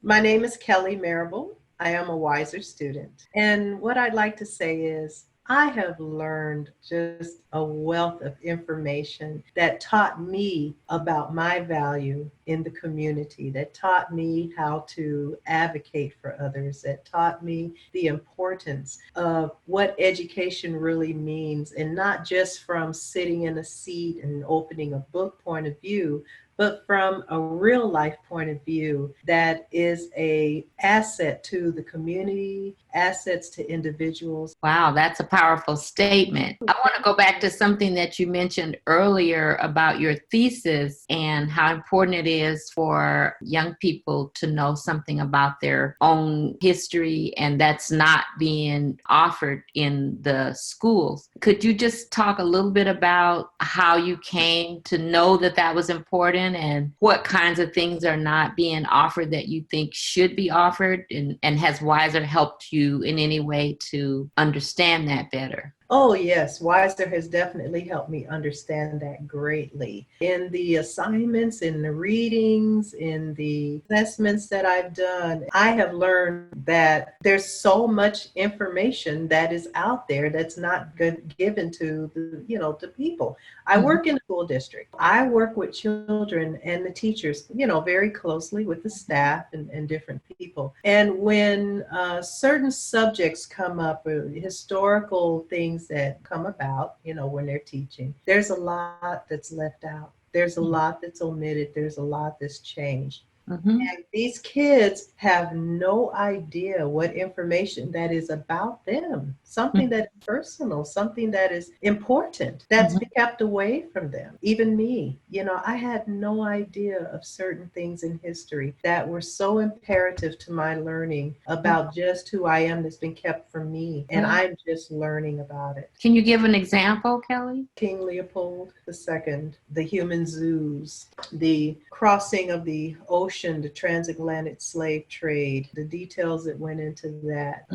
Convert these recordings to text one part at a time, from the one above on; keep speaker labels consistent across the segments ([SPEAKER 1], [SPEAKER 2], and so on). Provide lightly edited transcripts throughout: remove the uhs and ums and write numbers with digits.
[SPEAKER 1] My name is Kelley Marable. I am a WISeR student. And what I'd like to say is I have learned just a wealth of information that taught me about my value in the community, that taught me how to advocate for others, that taught me the importance of what education really means, and not just from sitting in a seat and opening a book point of view, but from a real life point of view that is a asset to the community, assets to individuals.
[SPEAKER 2] Wow, that's a powerful statement. I want to go back to something that you mentioned earlier about your thesis and how important it is for young people to know something about their own history, and that's not being offered in the schools. Could you just talk a little bit about how you came to know that that was important and what kinds of things are not being offered that you think should be offered? And has WISeR helped you in any way to understand that better?
[SPEAKER 1] Oh, yes. WISeR has definitely helped me understand that greatly. In the assignments, in the readings, in the assessments that I've done, I have learned that there's so much information that is out there that's not given to to people. I work in a school district. I work with children and the teachers, very closely with the staff and different people. And when certain subjects come up, historical things that come about, when they're teaching, there's a lot that's left out. There's a lot that's omitted. There's a lot that's changed. And these kids have no idea what information that is about them, something that is personal, something that is important, that's been kept away from them. Even me, I had no idea of certain things in history that were so imperative to my learning about just who I am that's been kept from me. And I'm just learning about it.
[SPEAKER 2] Can you give an example, Kelley?
[SPEAKER 1] King Leopold II, the human zoos, the crossing of the ocean, the transatlantic slave trade, the details that went into that.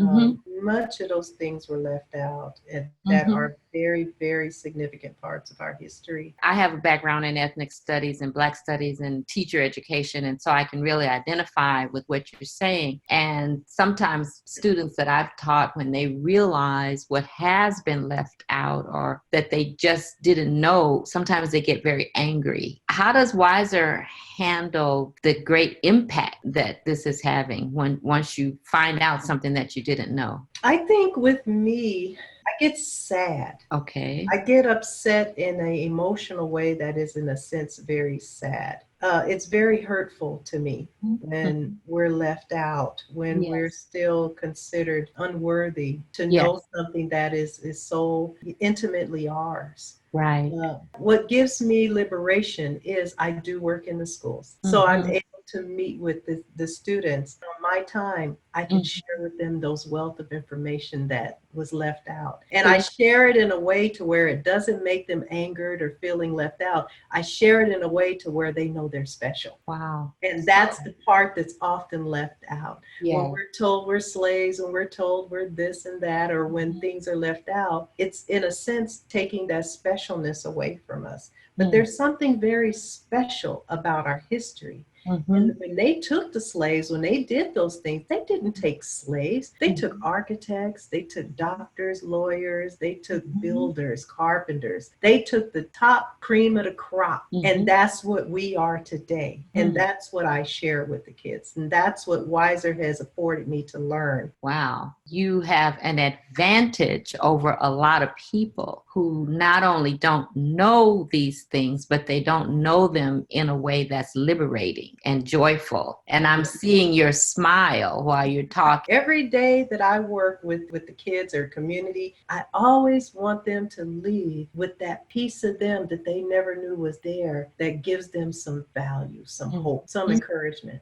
[SPEAKER 1] Much of those things were left out and that are very, very significant parts of our history.
[SPEAKER 2] I have a background in ethnic studies and Black studies and teacher education, and so I can really identify with what you're saying. And sometimes students that I've taught, when they realize what has been left out or that they just didn't know, sometimes they get very angry. How does WISeR handle the great impact that this is having once you find out something that you didn't know?
[SPEAKER 1] I think with me, I get sad.
[SPEAKER 2] Okay.
[SPEAKER 1] I get upset in an emotional way that is, in a sense, very sad. It's very hurtful to me when we're left out, when we're still considered unworthy to know something that is so intimately ours.
[SPEAKER 2] Right.
[SPEAKER 1] What gives me liberation is I do work in the schools. So I'm able to meet with the students. On my time, I can share with them those wealth of information that was left out. And I share it in a way to where it doesn't make them angered or feeling left out. I share it in a way to where they know they're special.
[SPEAKER 2] Wow.
[SPEAKER 1] And that's the part that's often left out. When we're told we're slaves, when we're told we're this and that, or when things are left out, it's in a sense taking that specialness away from us. But there's something very special about our history. And when they took the slaves, when they did those things, they didn't take slaves. They took architects, they took doctors, lawyers, they took builders, carpenters. They took the top cream of the crop. And that's what we are today. And that's what I share with the kids. And that's what WISeR has afforded me to learn.
[SPEAKER 2] Wow. You have an advantage over a lot of people who not only don't know these things, but they don't know them in a way that's liberating and joyful. And I'm seeing your smile while you're talking.
[SPEAKER 1] Every day that I work with the kids or community, I always want them to leave with that piece of them that they never knew was there, that gives them some value, some hope, some encouragement.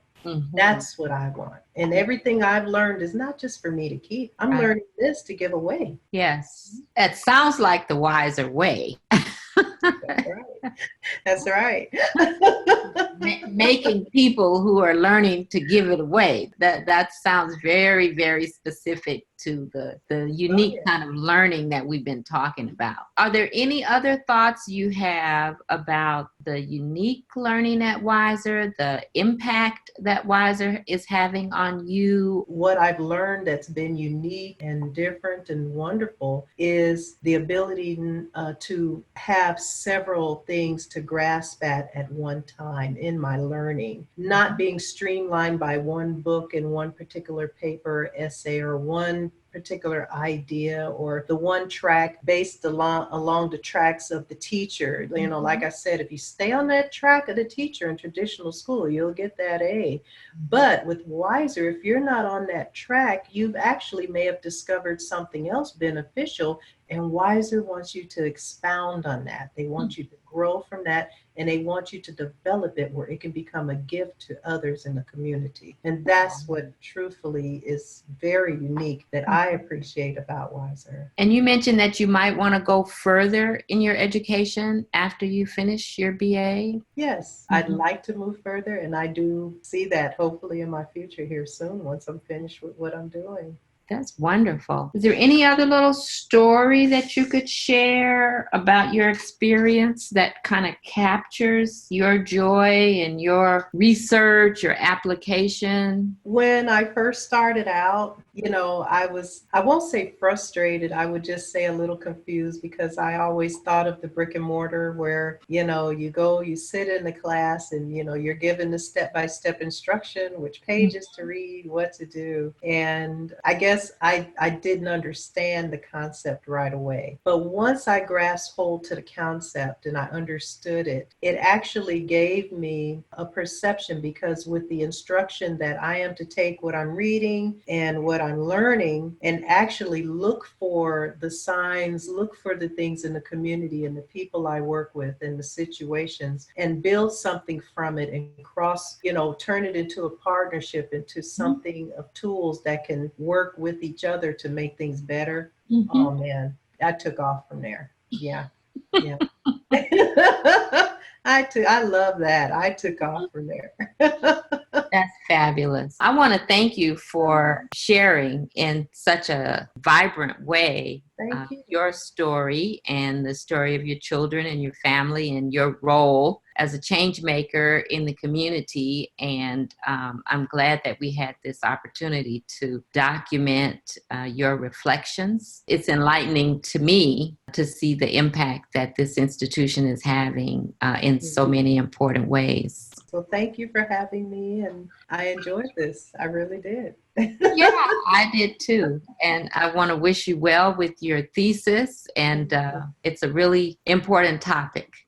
[SPEAKER 1] That's what I want. And everything I've learned is not just for me to keep. I'm learning this to give away.
[SPEAKER 2] Yes. It sounds like the WISeR way.
[SPEAKER 1] That's right. That's right.
[SPEAKER 2] Making people who are learning to give it away. That sounds very, very specific to the
[SPEAKER 1] Oh,
[SPEAKER 2] unique
[SPEAKER 1] yeah.
[SPEAKER 2] kind of learning that we've been talking about. Are there any other thoughts you have about the unique learning at WISeR, the impact that WISeR is having on you?
[SPEAKER 1] What I've learned that's been unique and different and wonderful is the ability to have several things to grasp at one time in my learning, not being streamlined by one book and one particular paper, essay, or one particular idea or the one track based along the tracks of the teacher. You know, like I said, if you stay on that track of the teacher in traditional school, you'll get that A. But with WISeR, if you're not on that track, you've actually may have discovered something else beneficial, and WISeR wants you to expound on that. They want you to grow from that, and they want you to develop it where it can become a gift to others in the community. And that's what truthfully is very unique that I appreciate about WISeR.
[SPEAKER 2] And you mentioned that you might want to go further in your education after you finish your BA.
[SPEAKER 1] Yes, I'd like to move further, and I do see that hopefully in my future here soon once I'm finished with what I'm doing.
[SPEAKER 2] That's wonderful. Is there any other little story that you could share about your experience that kind of captures your joy and your research, your application?
[SPEAKER 1] When I first started out, I won't say frustrated, I would just say a little confused because I always thought of the brick and mortar where, you go, you sit in the class and, you're given the step-by-step instruction, which pages to read, what to do. And I guess I didn't understand the concept right away. But once I grasped hold to the concept and I understood it, it actually gave me a perception because with the instruction that I am to take what I'm reading and what I'm learning and actually look for the signs, look for the things in the community and the people I work with and the situations and build something from it and turn it into a partnership, into something of tools that can work with each other to make things better. Oh man, I took off from there. Yeah. Yeah. I love that. I took off from there.
[SPEAKER 2] That's fabulous. I want to thank you for sharing in such a vibrant way
[SPEAKER 1] Thank you.
[SPEAKER 2] your story and the story of your children and your family and your role as a change maker in the community. And I'm glad that we had this opportunity to document your reflections. It's enlightening to me to see the impact that this institution is having in so many important ways.
[SPEAKER 1] So thank you for having me, and I enjoyed this. I really did.
[SPEAKER 2] Yeah, I did too. And I want to wish you well with your thesis. And it's a really important topic.